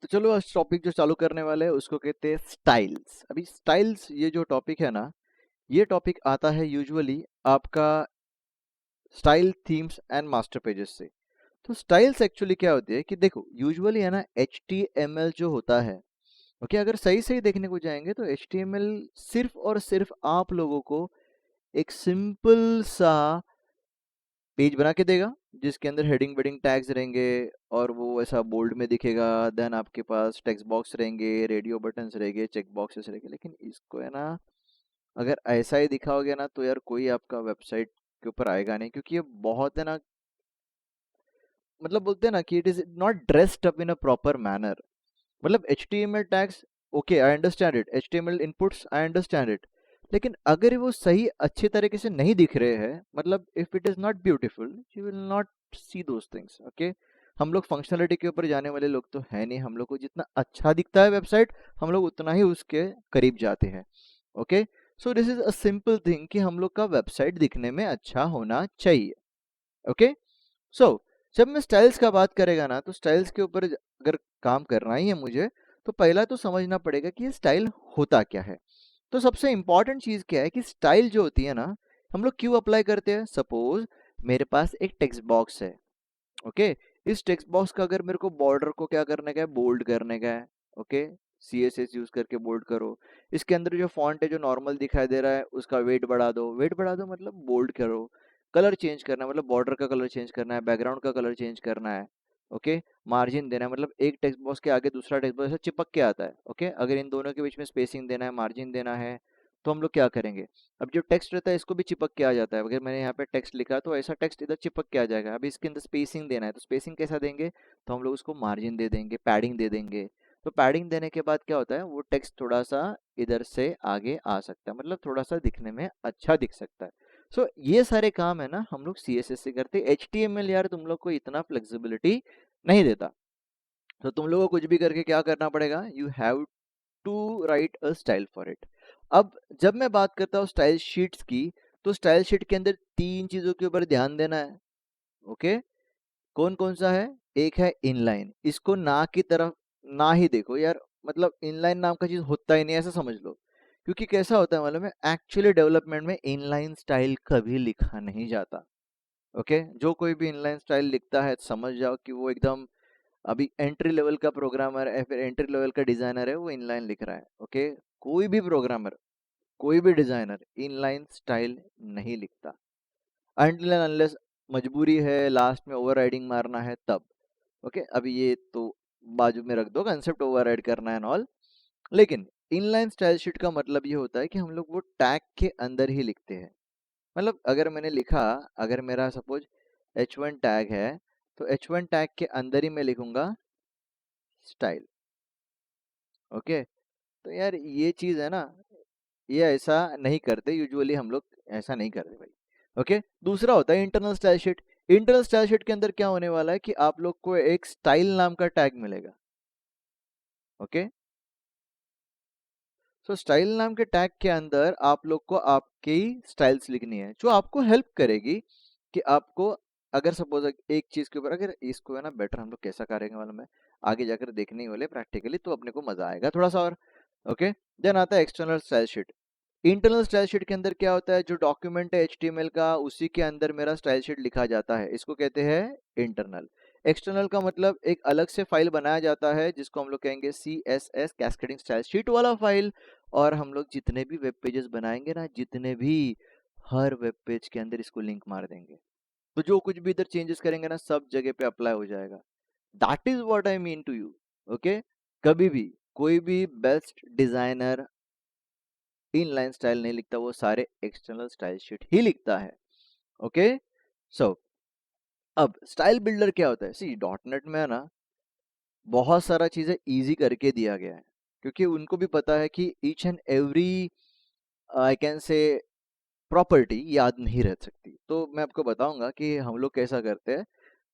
तो चलो आज टॉपिक जो चालू करने वाले हैं उसको कहते हैं स्टाइल्स। अभी स्टाइल्स ये जो टॉपिक है ना, ये टॉपिक आता है यूजुअली आपका style themes and master pages से। तो स्टाइल्स एक्चुअली क्या होती है कि देखो यूजुअली है ना, एच टी एम एल जो होता है, ओके, अगर सही सही देखने को जाएंगे तो एच टी एम एल सिर्फ और सिर्फ आप लोगों को एक सिंपल सा पेज बना के देगा जिसके अंदर हेडिंग वेडिंग टैग्स रहेंगे और वो ऐसा बोल्ड में दिखेगा। देन आपके पास टेक्स्ट बॉक्स रहेंगे, रेडियो बटन्स रहेंगे, चेक बॉक्सेस रहेंगे। लेकिन इसको है ना, अगर ऐसा ही दिखाओगे ना तो यार कोई आपका वेबसाइट के ऊपर आएगा नहीं, क्योंकि ये बहुत है ना, मतलब बोलते हैं ना कि it is not dressed up in a proper manner. मतलब H T M L tags, okay I understand it, H T M L inputs I understand it, लेकिन अगर वो सही अच्छे तरीके से नहीं दिख रहे हैं, मतलब if it is not beautiful you will not C those things, okay. हम लोग फंक्शनलिटी के ऊपर जाने वाले लोग तो है नहीं, हम लोग को जितना अच्छा दिखता है वेबसाइट हम लोग उतना ही उसके करीब जाते हैं, okay. So this is a simple thing कि हम लोग का वेबसाइट दिखने में अच्छा होना चाहिए, ओके। सो जब मैं स्टाइल्स का बात करेगा ना, तो स्टाइल्स के ऊपर अगर काम करना ही है मुझे, तो पहला तो समझना पड़ेगा कि ये स्टाइल होता क्या है। तो सबसे इंपॉर्टेंट चीज क्या है कि स्टाइल जो होती है ना, हम लोग क्यों अप्लाई करते हैं। सपोज मेरे पास एक टेक्स्ट बॉक्स है, ओके। इस टेक्स्ट बॉक्स का अगर मेरे को बॉर्डर को क्या करने का है, बोल्ड करने का है, okay. C S S use करके बोल्ड करो। इसके अंदर जो फॉन्ट है जो नॉर्मल दिखाई दे रहा है उसका वेट बढ़ा दो, वेट बढ़ा दो मतलब बोल्ड करो। कलर चेंज करना है, मतलब बॉर्डर का कलर चेंज करना है, बैकग्राउंड का कलर चेंज करना है, ओके। मार्जिन देना है, मतलब एक टेक्स्ट बॉक्स के आगे दूसरा टेक्स्ट बॉक्स ऐसे चिपक के आता है, ओके। अगर इन दोनों के बीच में स्पेसिंग देना है, मार्जिन देना है, तो हम लोग क्या करेंगे। अब जो टेक्स्ट रहता है इसको भी चिपक के आ जाता है। अगर मैंने यहाँ पे टेक्स्ट लिखा तो ऐसा टेक्स्ट इधर चिपक के आ जाएगा। अभी इसके अंदर स्पेसिंग देना है तो स्पेसिंग कैसा देंगे, तो हम लोग उसको मार्जिन दे देंगे, पैडिंग दे देंगे। तो पैडिंग देने के बाद क्या होता है, वो टेक्स्ट थोड़ा सा इधर से आगे आ सकता है, मतलब थोड़ा सा दिखने में अच्छा दिख सकता है। सो ये सारे काम है ना हम लोग सी एस एस से करते हैं। एच टी एम एल यार तुम लोग को इतना फ्लेक्सिबिलिटी नहीं देता, तो तुम लोग को कुछ भी करके क्या करना पड़ेगा, you have to write a style for it. अब जब मैं बात करता हूँ स्टाइल शीट्स की, तो स्टाइल शीट के अंदर तीन चीजों के ऊपर ध्यान देना है, ओके। कौन कौन सा है, एक है इनलाइन, इसको ना की तरफ ना ही देखो यार, मतलब इनलाइन नाम का चीज होता ही नहीं ऐसा समझ लो। क्योंकि कैसा होता है मालूम है, एक्चुअली डेवलपमेंट में इनलाइन स्टाइल कभी लिखा नहीं जाता, ओके। जो कोई भी इनलाइन स्टाइल लिखता है समझ जाओ कि वो एकदम अभी एंट्री लेवल का प्रोग्रामर है, फिर एंट्री लेवल का डिजाइनर है, वो इनलाइन लिख रहा है, ओके। कोई भी प्रोग्रामर, कोई भी डिजाइनर इनलाइन स्टाइल नहीं लिखता, अनटिल एंड अनलेस मजबूरी है, लास्ट में ओवरराइडिंग मारना है तब, ओके। अभी ये तो बाजू में रख दो, कंसेप्ट ओवरराइड करना है ऑल। लेकिन इनलाइन स्टाइल शीट का मतलब ये होता है कि हम लोग वो टैग के अंदर ही लिखते हैं। मतलब अगर मैंने लिखा, अगर मेरा सपोज H1 टैग है, तो H1 टैग के अंदर ही मैं लिखूंगा स्टाइल, ओके। तो यार ये चीज है ना, ये ऐसा नहीं करते यूजुअली, हम लोग ऐसा नहीं करते भाई, ओके। दूसरा होता है internal style sheet. Internal style sheet के अंदर क्या होने वाला है कि आप लोग को एक स्टाइल नाम का टैग मिलेगा, ओके। सो स्टाइल नाम के टैग के अंदर आप लोग को आपकी स्टाइल्स लिखनी है जो आपको हेल्प करेगी कि आपको, अगर सपोज एक चीज के ऊपर, अगर इसको है ना बेटर हम लोग कैसा करेंगे मालूम है, आगे जाकर देखने ही वाले प्रैक्टिकली, तो अपने को मजा आएगा थोड़ा सा और, ओके। देन आता है external style sheet. Internal style sheet के अंदर क्या होता है, जो डॉक्यूमेंट है HTML का उसी के अंदर मेरा स्टाइल शीट लिखा जाता है, इसको कहते हैं इंटरनल। एक्सटर्नल का मतलब एक अलग से फाइल बनाया जाता है जिसको हम लोग कहेंगे CSS कैस्केडिंग स्टाइल शीट वाला फाइल। और हम लोग जितने भी वेब पेजेस बनाएंगे ना, जितने भी, हर वेब पेज के अंदर इसको लिंक मार देंगे, तो जो कुछ भी इधर चेंजेस करेंगे ना सब जगह पे अप्लाई हो जाएगा। That is what I mean to you, okay. कभी भी कोई भी बेस्ट डिजाइनर इनलाइन स्टाइल नहीं लिखता, वो सारे एक्सटर्नल स्टाइल शीट ही लिखता है, ओके। सो अब स्टाइल बिल्डर क्या होता है, सी डॉट नेट में है ना, बहुत सारा चीजें इजी करके दिया गया है, क्योंकि उनको भी पता है कि each and every, I can से, प्रॉपर्टी याद नहीं रह सकती। तो मैं आपको बताऊंगा कि हम लोग कैसा करते हैं,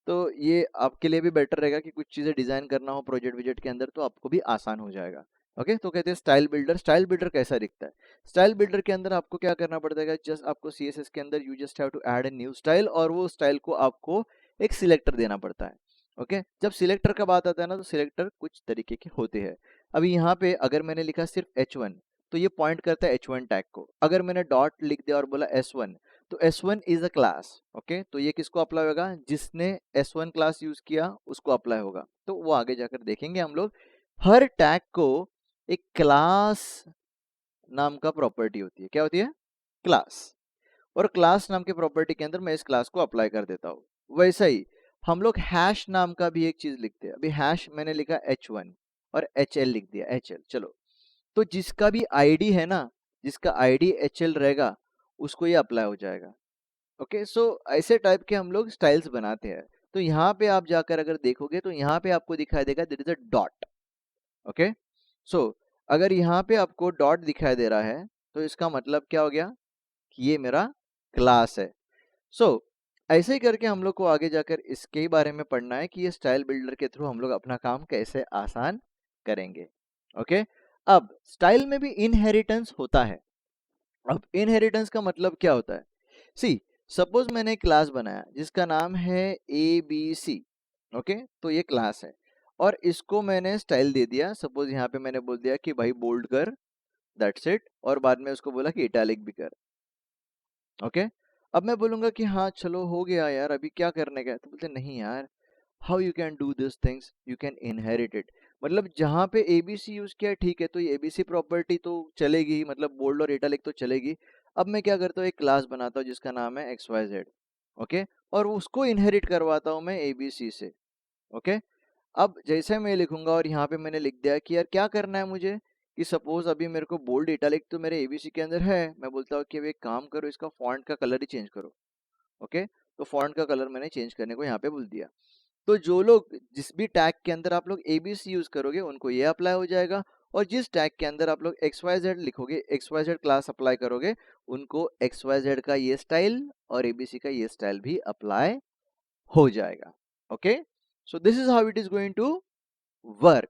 तो ये आपके लिए भी बेटर रहेगा कि कुछ चीजें डिजाइन करना हो प्रोजेक्ट विजेट के अंदर तो आपको भी आसान हो जाएगा, ओके। तो कहते हैं स्टाइल बिल्डर। स्टाइल बिल्डर कैसा दिखता है, स्टाइल बिल्डर के अंदर आपको क्या करना पड़ता है, जस्ट आपको CSS के अंदर you just have to add a new style, और वो स्टाइल को आपको एक सिलेक्टर देना पड़ता है। ओके, जब सिलेक्टर का बात आता है ना, तो सिलेक्टर कुछ तरीके के होते हैं। अभी यहाँ पे अगर मैंने लिखा सिर्फ H1, तो ये पॉइंट करता है H1 टैग को। अगर मैंने डॉट लिख दिया और बोला S1, तो S1 is a class. Okay, तो ये किसको अप्लाई होगा? जिसने S1 क्लास यूज किया उसको अप्लाई होगा। तो वो आगे जाकर देखेंगे हम लोग। हर टैग को एक क्लास नाम का प्रॉपर्टी होती है। क्या होती है? क्लास। और क्लास नाम के प्रॉपर्टी के अंदर मैं इस क्लास को अप्लाई कर देता हूँ। वैसा ही हम लोग हैश नाम का भी एक चीज लिखते हैं। अभी हैश मैंने लिखा H1 और HL लिख दिया, HL। चलो, तो जिसका भी आईडी है ना, जिसका आईडी HL रहेगा, उसको ये अप्लाई हो जाएगा। ओके, सो ऐसे टाइप के हम लोग स्टाइल्स बनाते हैं। तो यहाँ पे आप जाकर अगर देखोगे तो यहाँ पे आपको दिखाई देगा there is a dot. Okay, so अगर यहाँ पे आपको डॉट दिखाई दे रहा है, तो इसका मतलब क्या हो गया? कि ये मेरा क्लास है। सो ऐसे ही करके हम लोग को आगे जाकर इसके ही बारे में पढ़ना है कि ये स्टाइल बिल्डर के थ्रू हम लोग अपना काम कैसे आसान करेंगे। ओके, अब स्टाइल में भी इनहेरिटेंस होता है। अब इनहेरिटेंस का मतलब क्या होता है? सी, सपोज मैंने एक क्लास बनाया जिसका नाम है ABC। ओके, तो ये क्लास है और इसको मैंने स्टाइल दे दिया। सपोज यहाँ पे मैंने बोल दिया कि भाई बोल्ड कर, दैट्स इट, और बाद में उसको बोला कि इटैलिक भी कर। ओके, अब मैं बोलूंगा कि हाँ चलो हो गया यार, अभी क्या करने का है? तो बोलते नहीं यार, how you can do this things, you can inherit it. मतलब जहाँ पे एबीसी यूज किया है, ठीक है, तो ये एबीसी प्रॉपर्टी तो चलेगी ही, मतलब बोल्ड और इटैलिक तो चलेगी। अब मैं क्या करता हूँ, एक क्लास बनाता हूँ जिसका नाम है XYZ। ओके, और उसको इनहेरिट करवाता हूँ मैं एबीसी से। ओके, अब जैसे मैं लिखूंगा और यहाँ पे मैंने लिख दिया कि यार क्या करना है मुझे, कि सपोज अभी मेरे को बोल्ड इटैलिक तो मेरे एबीसी के अंदर है, मैं बोलता हूँ कि अब एक काम करो, इसका फॉन्ट का कलर ही चेंज करो। ओके, तो फॉन्ट का कलर मैंने चेंज करने को यहाँ पे बोल दिया। तो जो लोग जिस भी टैग के अंदर आप लोग एबीसी यूज करोगे उनको ये अप्लाई हो जाएगा, और जिस टैग के अंदर आप लोग XYZ लिखोगे, XYZ क्लास अप्लाई करोगे, उनको XYZ का ये स्टाइल और एबीसी का ये स्टाइल भी अप्लाई हो जाएगा। Okay, so this is how it is going to work.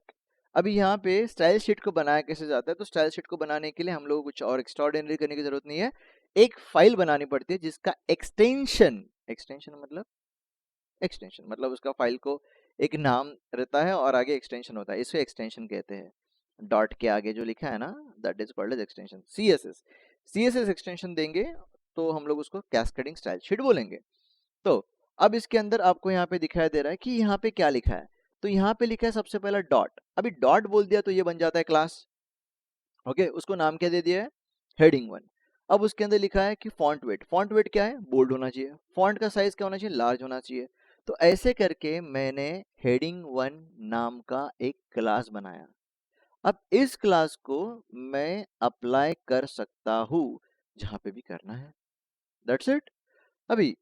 अभी यहाँ पे स्टाइल शीट को बनाया कैसे जाता है? तो स्टाइल शीट को बनाने के लिए हम लोग को कुछ और एक्स्ट्राऑर्डिनरी करने की जरूरत नहीं है। एक फाइल बनानी पड़ती है जिसका एक्सटेंशन, एक्सटेंशन मतलब उसका फाइल को एक नाम रहता है और आगे एक्सटेंशन होता है, इसे एक्सटेंशन कहते हैं। डॉट के आगे जो लिखा है ना, that is called as extension. CSS extension देंगे तो हम लोग उसको कैस्केडिंग स्टाइल शीट बोलेंगे। तो अब इसके अंदर आपको यहाँ पे दिखाई दे रहा है कि यहाँ पे क्या लिखा है। तो यहाँ पे लिखा है सबसे पहला डॉट। अभी डॉट बोल दिया तो ये बन जाता है क्लास। ओके, उसको नाम क्या दे दिया है? हेडिंग 1। अब उसके अंदर लिखा है कि फॉन्ट वेट क्या है? बोल्ड होना चाहिए। फॉन्ट का साइज क्या होना चाहिए? लार्ज होना चाहिए। तो ऐसे करके मैंने हेडिंग 1 नाम का एक क्लास बनाया। अब इस क्लास को मैं अप्लाई कर सकता हूं जहां पे भी करना है, दैट्स इट। अभी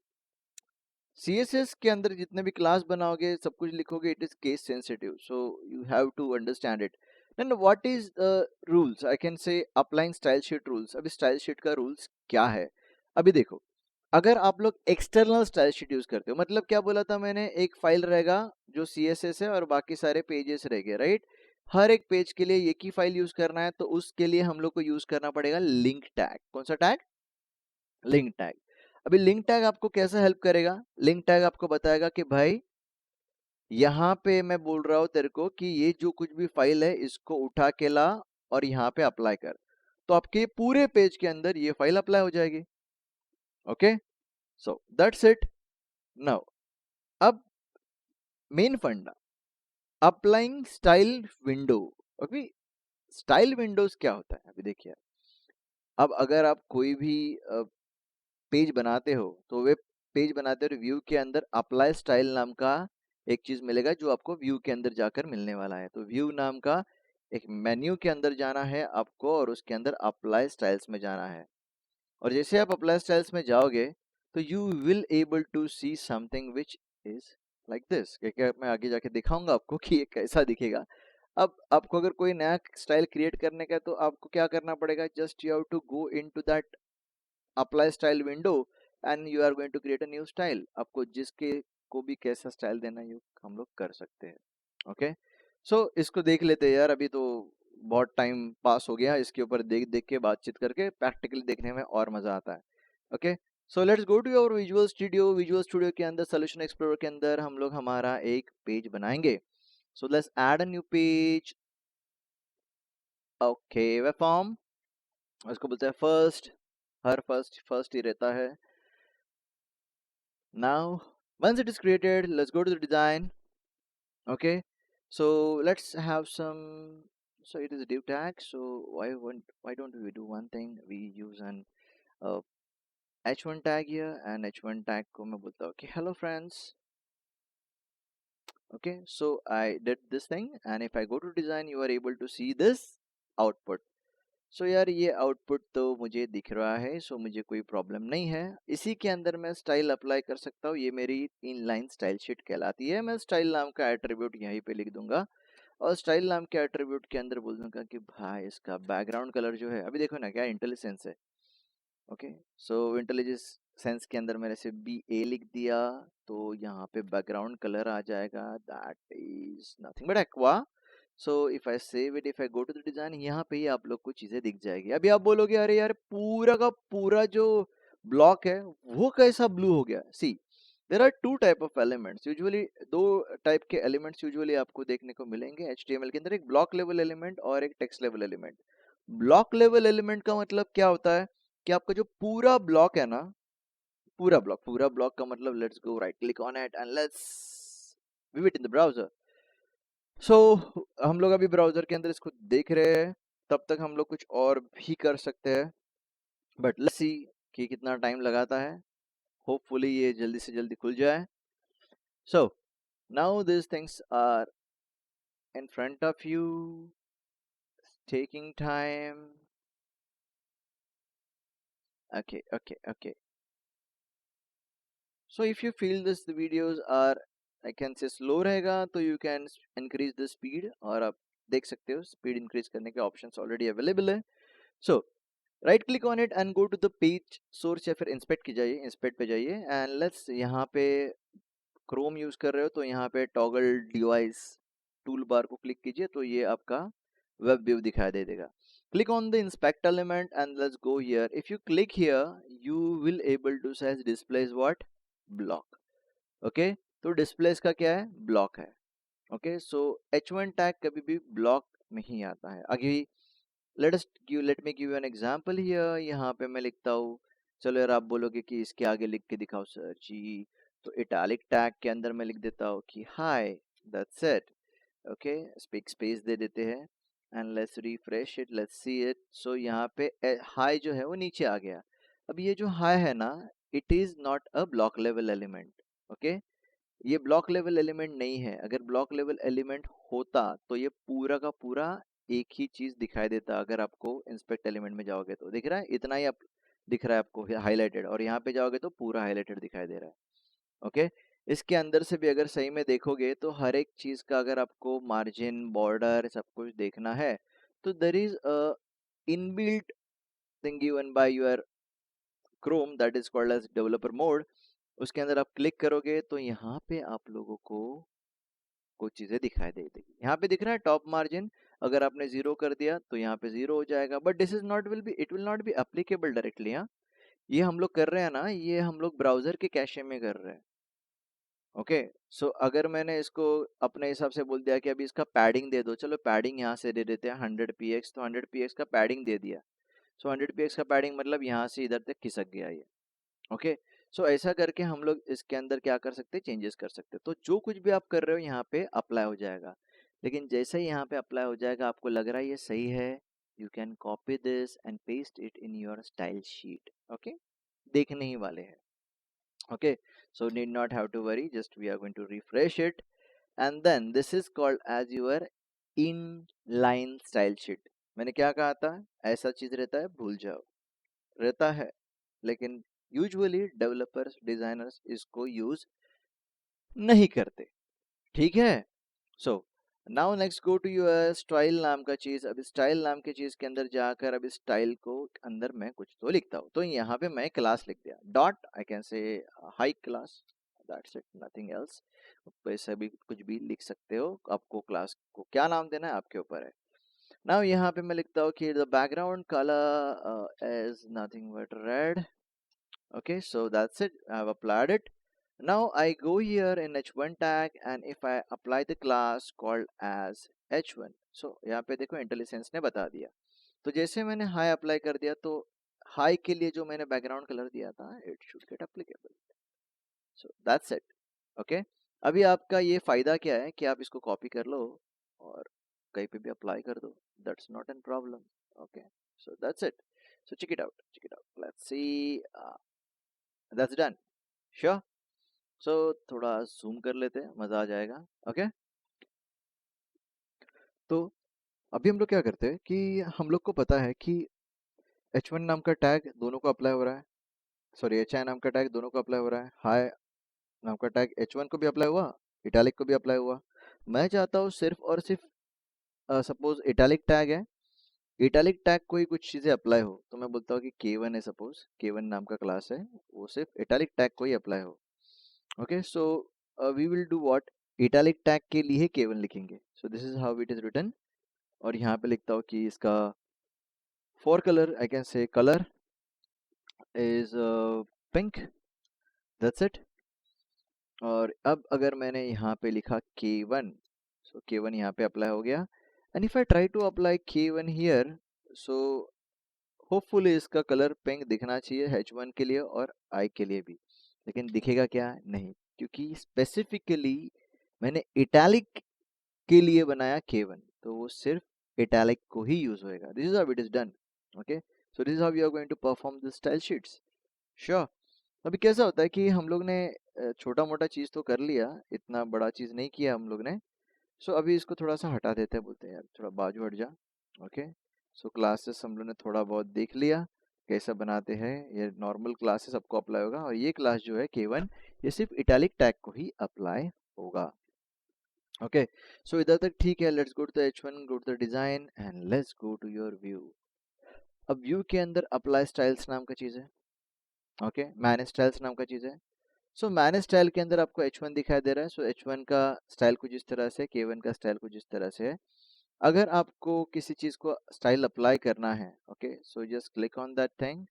सीएसएस के अंदर जितने भी क्लास बनाओगे, सब कुछ लिखोगे, it is case sensitive, so you have to understand it. Then what is rules, I can say applying style sheet rules. अभी स्टाइल शीट का रूल्स क्या है? अभी देखो, अगर आप लोग एक्सटर्नल स्टाइल शीट यूज करते हो, मतलब क्या बोला था मैंने, एक फाइल रहेगा जो सीएसएस है और बाकी सारे पेजेस रहेंगे, राइट? हर एक पेज के लिए एक ही फाइल यूज करना है, तो उसके लिए हम लोग को यूज करना पड़ेगा लिंक टैग। कौन सा टैग? Link tag. अभी लिंक टैग आपको कैसा हेल्प करेगा? लिंक टैग आपको बताएगा कि भाई यहाँ पे मैं बोल रहा हूँ तेरे को कि ये जो कुछ भी फाइल है इसको उठा के ला और यहाँ पे अप्लाई कर, तो आपके पूरे पेज के अंदर ये फाइल अप्लाई हो जाएगी। Okay, so that's it. Now, अब मेन फंडा, अप्लाइंग स्टाइल विंडो। अभी स्टाइल विंडोज क्या होता है? अभी देखिए, अब अगर आप कोई भी पेज बनाते हो, तो वे पेज बनाते हो व्यू के अंदर अप्लाई स्टाइल नाम का एक चीज मिलेगा जो आपको व्यू के अंदर जाकर मिलने वाला है। तो व्यू नाम का एक मेन्यू के अंदर जाना है आपको और उसके अंदर अप्लाई स्टाइल्स में जाना है। और जैसे आप अप्लाई स्टाइल्स में जाओगे तो you will able to see something which is like this. क्या मैं आगे जाके दिखाऊंगा आपको कि ये कैसा दिखेगा। अब आपको अगर कोई नया स्टाइल क्रिएट करने का है तो आपको क्या करना पड़ेगा? Just you have to go into that apply style window and you are going to create a new style. आपको जिसके को भी कैसा स्टाइल देना है ये हम लोग कर सकते हैं। ओके, सो इसको देख लेते हैं यार, अभी तो बहुत टाइम पास हो गया इसके ऊपर देख देख के बातचीत करके, प्रैक्टिकली देखने में और मजा आता है। Okay, so let's go to your visual studio. Visual studio के अंदर सोल्यूशन एक्सप्लोरर के अंदर हम लोग हमारा एक पेज बनाएंगे। So let's add a new page. Okay, web form, उसको बोलते हैं फर्स्ट। हर फर्स्ट फर्स्ट ही रहता है। Now once it is created, let's go to the design. Okay, so let's have some, so it is a div tag. So why don't we do one thing, we use an uh, h1 tag here, and h1 tag को मैं बोलता हूँ कि hello friends. Okay, so I did this thing, and if I go to design, you are able to see this output. सो यार ये output तो मुझे दिख रहा है, सो मुझे कोई प्रॉब्लम नहीं है। इसी के अंदर मैं स्टाइल अप्लाई कर सकता हूँ। ये मेरी इनलाइन स्टाइल शीट कहलाती है। मैं स्टाइल नाम का एट्रीब्यूट यहीं पे लिख दूंगा, और स्टाइल नाम के एट्रीब्यूट के अंदर बोल दूंगा कि भाई इसका बैकग्राउंड कलर जो है, अभी देखो ना क्या इंटेलिजेंस है। ओके, सो इंटेलिजेंस सेंस के अंदर मैंने से बी ए लिख दिया, तो यहाँ पे बैकग्राउंड कलर आ जाएगा, that is nothing but aqua. So if I save it, if I go to the design, यहाँ पे ही आप लोग को चीजें दिख जाएगी। अभी आप बोलोगे अरे यार पूरा का पूरा जो ब्लॉक है वो कैसा ब्लू हो गया। See, there are two type of elements usually, दो टाइप के एलिमेंट्स यूजुअली आपको देखने को मिलेंगे एचटीएमएल के अंदर, एक ब्लॉक लेवल एलिमेंट और एक text level element. Block level element का मतलब क्या होता है कि आपका जो पूरा ब्लॉक है ना, पूरा ब्लॉक का मतलब, let's go right click on it and let's view it in the browser. So हम लोग अभी ब्राउजर के अंदर इसको देख रहे हैं, तब तक हम लोग कुछ और भी कर सकते हैं, बट लेट्स सी कि कितना टाइम लगाता है। होपफुली ये जल्दी से जल्दी खुल जाए। So now this things are in front of you, taking time. Okay okay okay, so if you feel this the videos are, I can say, slow रहेगा, तो you can increase the speed, और आप देख सकते हो speed increase करने के options already available है। So right click on it and go to the page source, या फिर इंस्पेक्ट की जाइए, इंस्पेक्ट पे जाइए एंड लेट्स, यहाँ पे क्रोम यूज कर रहे हो तो यहाँ पे टॉगल डिवाइस टूल बार को क्लिक कीजिए, तो ये आपका वेब व्यू दिखाई दे देगा। Click on the inspect element and let's go here. If you click here you will able to size displace what, block. Okay, तो डिस्प्लेस का क्या है, ब्लॉक है। ओके, सो h1 टैग कभी भी ब्लॉक में ही आता है। अभी let me give an example here. यहाँ पे मैं लिखता हूँ, चलो यार आप बोलोगे कि इसके आगे लिख के दिखाओ सर जी, तो इटैलिक टैग के अंदर मैं लिख देता हूँ कि hi, that's it. Okay, speak space दे देते हैं and let's refresh it, let's see it. So यहाँ पे हाई जो है वो नीचे आ गया। अब ये जो हाई है ना, it is not a block level element. Okay, ये ब्लॉक लेवल एलिमेंट नहीं है। अगर ब्लॉक लेवल एलिमेंट होता तो ये पूरा का पूरा एक ही चीज दिखाई देता। अगर आपको इंस्पेक्ट एलिमेंट में जाओगे तो दिख रहा है, इतना ही आप दिख रहा है आपको हाईलाइटेड, और यहाँ पे जाओगे तो पूरा हाईलाइटेड दिखाई दे रहा है। ओके, इसके अंदर से भी अगर सही में देखोगे तो हर एक चीज का अगर आपको मार्जिन, बॉर्डर, सब कुछ देखना है, तो there is a inbuilt thing given by your Chrome, that is called as developer mode. उसके अंदर आप क्लिक करोगे तो यहाँ पे आप लोगों को कुछ चीजें दिखाई दे देगी। यहाँ पे दिख रहा है टॉप मार्जिन, अगर आपने जीरो कर दिया तो यहाँ पे जीरो हो जाएगा, but this is not will be, it will not be applicable directly. हाँ, ये हम लोग कर रहे हैं ना, ये हम लोग ब्राउजर के कैशे में कर रहे हैं। ओके, सो अगर मैंने इसको अपने हिसाब से बोल दिया कि अभी इसका पैडिंग दे दो, चलो पैडिंग यहाँ से दे देते हैं 100 px, तो 100 px का पैडिंग दे दिया। सो 100 px का पैडिंग मतलब यहाँ से इधर तक खिसक गया ये। ओके, सो ऐसा करके हम लोग इसके अंदर क्या कर सकते हैं, चेंजेस कर सकते हैं। तो जो कुछ भी आप कर रहे हो यहाँ पे अप्लाई हो जाएगा। लेकिन जैसे ही यहाँ पे अप्लाई हो जाएगा, आपको लग रहा है ये सही है, you can copy this and paste it in your style sheet. Okay, देखने ही वाले हैं। okay, so need not have to worry, just we are going to refresh it, and then this is called as your inline style sheet। मैंने क्या कहा था, ऐसा चीज रहता है, भूल जाओ, रहता है, लेकिन यूजुअली डेवलपर्स, डिजाइनर्स इसको यूज नहीं करते। ठीक है, so now next go to your style नाम का चीज। अब स्टाइल नाम के चीज के अंदर जाकर अब स्टाइल को अंदर मैं कुछ तो लिखता हूँ, तो यहाँ पे मैं क्लास लिख दिया, डॉट आई कैन से high class, that's it, nothing else. वैसे भी कुछ भी लिख सकते हो, आपको क्लास को क्या नाम देना है आपके ऊपर है। नाउ यहाँ पे मैं लिखता हूँ कि the background colour is nothing but red. Okay, so that's it. I've applied it. Now I go here in h1 tag, and if I apply the class called as h1, so यहाँ पे देखो IntelliSense ने बता दिया। तो जैसे मैंने high apply कर दिया, तो हाई के लिए जो मैंने बैकग्राउंड कलर दिया था, it should get applicable. So that's it. Okay, अभी आपका ये फायदा क्या है कि आप इसको कॉपी कर लो और कहीं पे भी अप्लाई कर दो, that's not an problem. Okay, so that's it. So check it out, let's see, that's done. Sure. So थोड़ा जूम कर लेते हैं, मजा आ जाएगा। ओके, तो अभी हम लोग क्या करते हैं कि हम लोग को पता है कि h1 नाम का टैग दोनों को अप्लाई हो रहा है, सॉरी hi नाम का टैग दोनों को अप्लाई हो रहा है, हाई नाम का टैग h1 को भी अप्लाई हुआ, इटैलिक को भी अप्लाई हुआ। मैं चाहता हूँ सिर्फ और सिर्फ, सपोज इटैलिक टैग है, इटैलिक टैग कोई कुछ चीज़ें अप्लाई हो, तो मैं बोलता हूँ कि k1 है, सपोज k1 नाम का क्लास है, वो सिर्फ इटैलिक टैग को ही अप्लाई हो। Okay, so we will do what, italic tag के लिए k1 लिखेंगे। So this is how it is written, और यहाँ पे लिखता हूँ कि इसका for colour I can say colour is pink, that's it. और अब अगर मैंने यहाँ पे लिखा k1, सो k1 यहाँ पे अप्लाई हो गया, and if I try to apply k1 here, so hopefully इसका कलर पिंक दिखना चाहिए h1 के लिए और I के लिए भी, लेकिन दिखेगा क्या, नहीं, क्योंकि स्पेसिफिकली मैंने इटैलिक के लिए बनाया k1, तो वो सिर्फ इटैलिक को ही यूज होएगा। This is how it is done. Okay, so this is how we are going to perform the style sheets. Sure. अभी कैसा होता है कि हम लोग ने छोटा मोटा चीज़ तो कर लिया, इतना बड़ा चीज़ नहीं किया हम लोग ने। सो अभी इसको थोड़ा सा हटा देते हैं, बोलते हैं यार थोड़ा बाजू हट जा। ओके, सो क्लासेस हम लोग ने थोड़ा बहुत देख लिया कैसा बनाते हैं, ये नॉर्मल क्लासेस सबको अप्लाई होगा, और ये क्लास जो है k1, ये सिर्फ इटैलिक टैग को ही अप्लाई होगा। ओके, सो इधर तक ठीक है। Let's go to the h1, go to the design and let's go to your view. अब व्यू के अंदर अप्लाई स्टाइल्स नाम का चीज़ है। ओके, मैनेज स्टाइल्स नाम का चीज़ है। सो मैनेज स्टाइल के अंदर आपको h1 दिखाई दे रहा है। सो h1 का स्टाइल कुछ इस तरह से, k1 का स्टाइल कुछ इस तरह से है। अगर आपको किसी चीज़ को स्टाइल अप्लाई करना है, okay, so just click on that thing.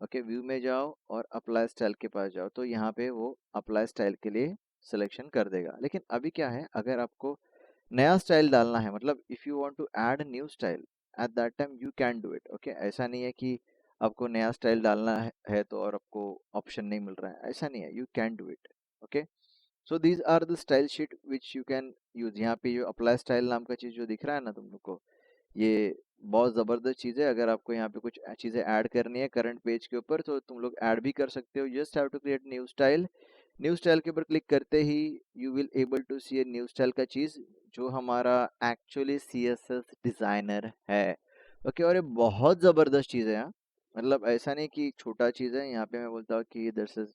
Okay, view में जाओ और अप्लाई स्टाइल के पास जाओ, तो यहाँ पे वो अप्लाई स्टाइल के लिए सिलेक्शन कर देगा। लेकिन अभी क्या है, अगर आपको नया स्टाइल डालना है, मतलब if you want to add new style at that time you can do it. Okay, ऐसा नहीं है कि आपको नया स्टाइल डालना है तो और आपको ऑप्शन नहीं मिल रहा है, ऐसा नहीं है, you can do it. Okay, so these are the style sheet which you can use. यहाँ पे जो अप्लाई स्टाइल नाम का चीज़ जो दिख रहा है ना तुम लोग को, ये बहुत ज़बरदस्त चीज़ है। अगर आपको यहाँ पे कुछ चीज़ें ऐड करनी है करंट पेज के ऊपर, तो तुम लोग ऐड भी कर सकते हो। Just have to create new style. New style के ऊपर क्लिक करते ही you will able to see a new style का चीज़, जो हमारा एक्चुअली CSS डिज़ाइनर है। ओके, और ये बहुत ज़बरदस्त चीज़ है। हाँ, मतलब ऐसा नहीं कि छोटा चीज़ है। यहाँ पे मैं बोलता हूँ कि this is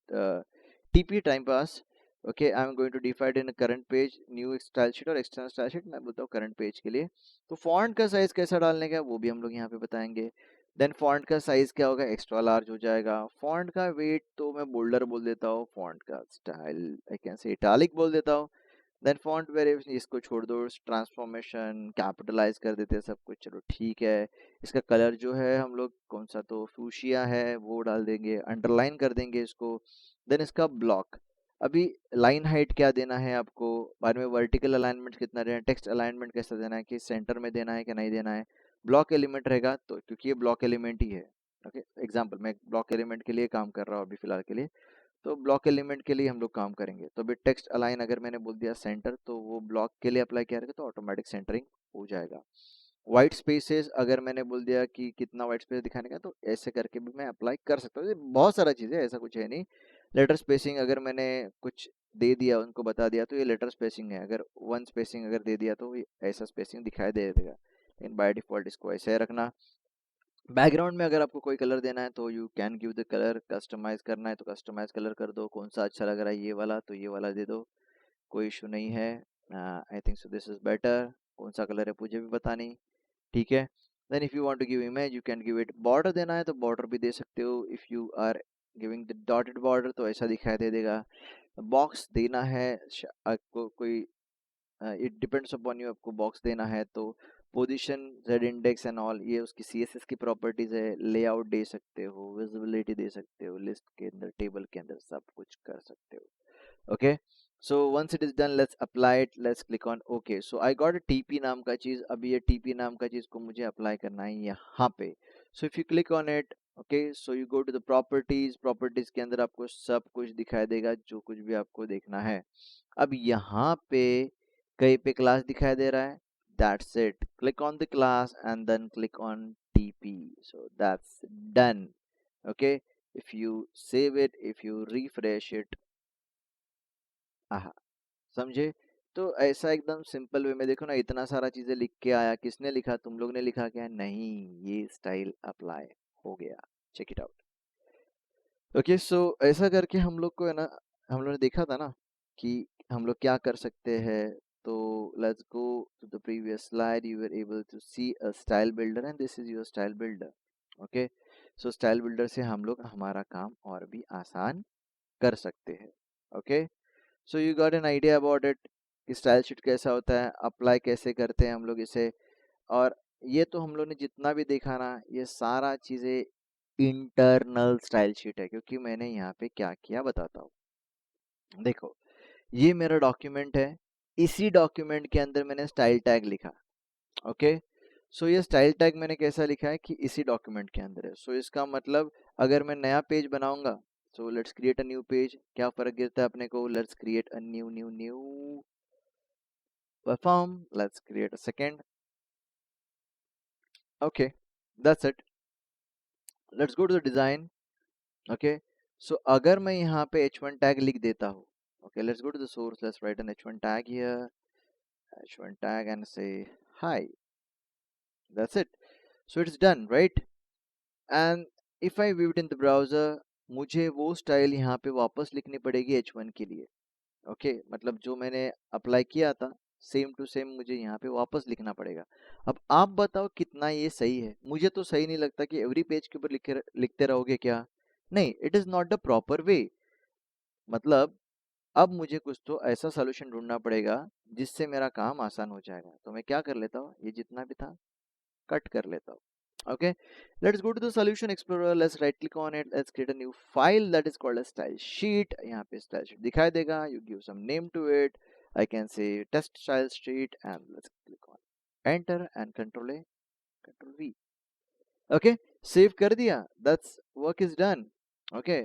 TP time pass. Okay, I am going to defined in current page new style sheet और एक्सटर्नल स्टाइल शीट। मैं बोलता हूँ करंट पेज के लिए। तो फॉन्ट का साइज कैसा डालने का वो भी हम लोग यहाँ पे बताएंगे। देन फॉन्ट का साइज क्या होगा, एक्स्ट्रा लार्ज हो जाएगा। फॉन्ट का वेट तो मैं बोल्डर बोल देता हूँ। फॉन्ट का स्टाइल आई कैन से इटालिक बोल देता हूँ। देन फॉन्ट वेरिएशन इसको छोड़ दो, ट्रांसफॉर्मेशन कैपिटलाइज कर देते हैं सब कुछ, चलो ठीक है। इसका कलर जो है हम लोग कौन सा, तो फ्यूशिया है, वो डाल देंगे, अंडरलाइन कर देंगे इसको। देन इसका ब्लॉक, अभी लाइन हाइट क्या देना है आपको, बाद में वर्टिकल अलाइनमेंट कितना देना है, टेक्स्ट अलाइनमेंट कैसा देना है, कि सेंटर में देना है कि नहीं देना है। ब्लॉक एलिमेंट रहेगा तो, क्योंकि ये ब्लॉक एलिमेंट ही है। ओके, एग्जांपल मैं ब्लॉक एलिमेंट के लिए काम कर रहा हूँ अभी फिलहाल के लिए, तो ब्लॉक एलिमेंट के लिए हम लोग काम करेंगे। तो अभी टेक्स्ट अलाइन अगर मैंने बोल दिया सेंटर, तो वो ब्लॉक के लिए अप्लाई किया रहेगा तो ऑटोमेटिक सेंटरिंग हो जाएगा। वाइट स्पेसेस अगर मैंने बोल दिया कि कितना वाइट स्पेस दिखाने का, तो ऐसे करके भी मैं अप्लाई कर सकता हूँ। ये बहुत सारा चीज़ है, ऐसा कुछ है नहीं। लेटर स्पेसिंग अगर मैंने कुछ दे दिया, उनको बता दिया, तो ये लेटर स्पेसिंग है। अगर वन स्पेसिंग अगर दे दिया तो ये ऐसा स्पेसिंग दिखाई दे देगा, लेकिन बाय डिफॉल्ट इसको ऐसे ही रखना। बैकग्राउंड में अगर आपको कोई कलर देना है तो you can give the colour. Customise करना है तो कस्टमाइज कलर कर दो, कौन सा अच्छा लग रहा है ये वाला, तो ये वाला दे दो, कोई इशू नहीं है। I think so this is better. कौन सा कलर है मुझे भी पता नहीं, ठीक है। Then if you want to give image you can give it. Border देना है तो बॉर्डर भी दे सकते हो। If you are giving the dotted border तो ऐसा दिखाई दे देगा। बॉक्स देना है आपको कोई, इट डिपेंड्स अपॉन यू, आपको बॉक्स देना है तो position, Z index and all, ये उसकी सीएसएस की प्रॉपर्टीज है। लेआउट दे सकते हो, विजिबिलिटी दे सकते हो, लिस्ट के अंदर, टेबल के अंदर सब कुछ कर सकते हो। Okay, so once it is done, let's apply it, let's click on okay. So I got a TP नाम का चीज। अभी ये टीपी नाम का चीज को मुझे अप्लाई करना है यहाँ पे। So if you click on it, okay, so you go to the properties. Properties के अंदर आपको सब कुछ दिखाई देगा, जो कुछ भी आपको देखना है। अब यहाँ पे कहीं पे क्लास दिखाई दे रहा है, that's it. Click on the class and then click on TP. So that's done. Okay, if you save it, if you refresh it, आहा, समझे? तो ऐसा एकदम सिंपल वे में देखो ना, इतना सारा चीजें लिख के आया। किसने लिखा? तुम लोग ने लिखा क्या? नहीं, ये स्टाइल अप्लाई हो गया। Check it out. Okay, so ऐसा करके हम लोग को है ना, हम लोग ने देखा था ना कि हम लोग क्या कर सकते हैं। तो let's go to the previous slide. You were able to see a style builder and this is your style builder. Okay, so style builder से हम लोग हमारा काम और भी आसान कर सकते हैं। Okay, so you got an idea about it कि स्टाइल शीट कैसा होता है, अप्लाई कैसे करते हैं हम लोग इसे। और ये तो हम लोग ने जितना भी देखा ना, ये सारा चीजें इंटरनल स्टाइल शीट है। क्योंकि मैंने यहाँ पे क्या किया बताता हूँ। देखो, ये मेरा डॉक्यूमेंट है। इसी डॉक्यूमेंट के अंदर मैंने स्टाइल टैग लिखा। ओके, सो ये स्टाइल टैग मैंने कैसा लिखा है कि इसी डॉक्यूमेंट के अंदर है। सो इसका मतलब अगर मैं नया पेज बनाऊंगा, so let's create a new page. क्या फर्क गिरता है अपने को? Let's create a new new new perform. Let's create a second. Okay, that's it. Let's go to the design. Okay, so अगर मैं यहाँ पे h1 टैग लिख देता हूँ, okay, let's go to the source, let's write an h1 tag here, h1 tag and say hi. That's it. So it's done, right? And if I view it in the browser, मुझे वो style यहाँ पे वापस लिखनी पड़ेगी h1 के लिए। Okay, मतलब जो मैंने अप्लाई किया था सेम टू सेम मुझे यहाँ पे वापस लिखना पड़ेगा। अब आप बताओ कितना ये सही है? मुझे तो सही नहीं लगता कि एवरी पेज के ऊपर लिखते रहोगे क्या? नहीं, it is not the proper way. मतलब अब मुझे कुछ तो ऐसा सोल्यूशन ढूंढना पड़ेगा जिससे मेरा काम आसान हो जाएगा। तो मैं क्या कर लेता हूँ, ये जितना भी था कट कर लेता हूँ। Okay, let's go to the solution explorer, let's right click on it, let's create a new file that is called a style sheet. यहाँ पे स्टाइल शीट दिखाई देगा। You give some name to it, I can say test style sheet and let's click on enter and control A, control V. Okay, save कर दिया, that's work is done. Okay,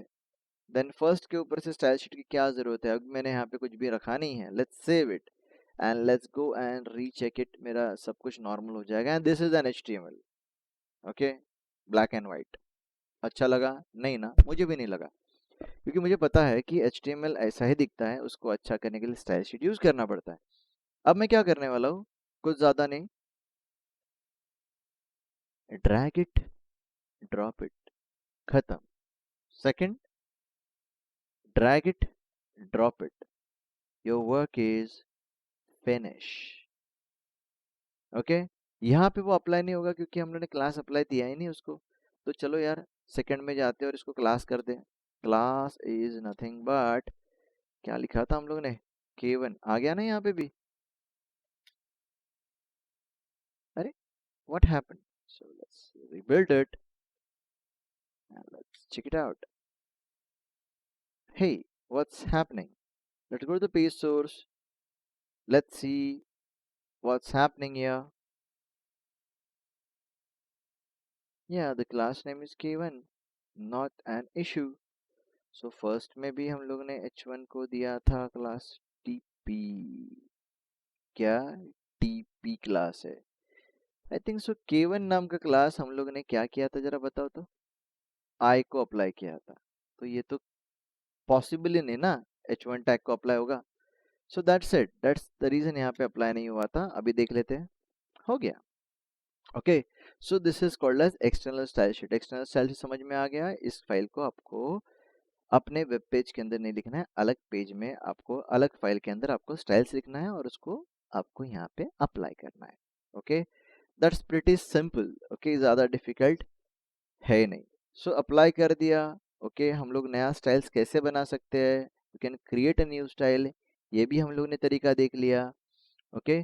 then first के ऊपर से style sheet की क्या जरूरत है? अब मैंने यहाँ पे कुछ भी रखा नहीं है। Let's save it and let's go and recheck it. मेरा सब कुछ नॉर्मल हो जाएगा and this is an HTML। Okay, black and white. अच्छा लगा? नहीं ना, मुझे भी नहीं लगा। क्योंकि मुझे पता है कि HTML ऐसा ही दिखता है, उसको अच्छा करने के लिए स्टाइल शीट यूज करना पड़ता है। अब मैं क्या करने वाला हूँ, कुछ ज्यादा नहीं, ड्रैग इट, ड्रॉप इट, खत्म। Second, drag it, drop it, your work is finish. Okay, यहाँ पे वो अप्लाई नहीं होगा क्योंकि हम लोगों ने क्लास अप्लाई दिया ही नहीं उसको। तो चलो यार, सेकंड में जाते हैं और इसको क्लास कर दे। क्लास इज नथिंग बट, क्या लिखा था हम लोग ने, K1 आ गया ना यहाँ पे भी। अरे, what happened? So let's rebuild it and let's check it out. Hey, what's happening? Let's go to the page source. Let's see what's happening here. Yeah, the class name is K1, not an issue. So first में भी हम लोग ने h1 को दिया था class TP। क्या TP class है? I think so. K1 नाम का क्लास हम लोग ने क्या किया था, जरा बताओ तो। I को अप्लाई किया था। तो ये तो पॉसिबल ही नहीं ना h1 टैग को अप्लाई होगा। So that's it, that's the reason यहाँ पे अप्लाई नहीं हुआ था। अभी देख लेते हैं, हो गया। Okay, so this is called as external style sheet. External style sheet समझ में आ गया। इस फाइल को आपको अपने वेब पेज के अंदर नहीं लिखना है, अलग पेज में आपको, अलग फाइल के अंदर आपको स्टाइल्स लिखना है और उसको आपको यहाँ पे अप्लाई करना है। Okay, that's pretty simple. Okay, ज्यादा डिफिकल्ट है नहीं। सो अप्लाई कर दिया। ओके, हम लोग नया स्टाइल्स कैसे बना सकते हैं, you can create a new style, ये भी हम लोग ने तरीका देख लिया। ओके,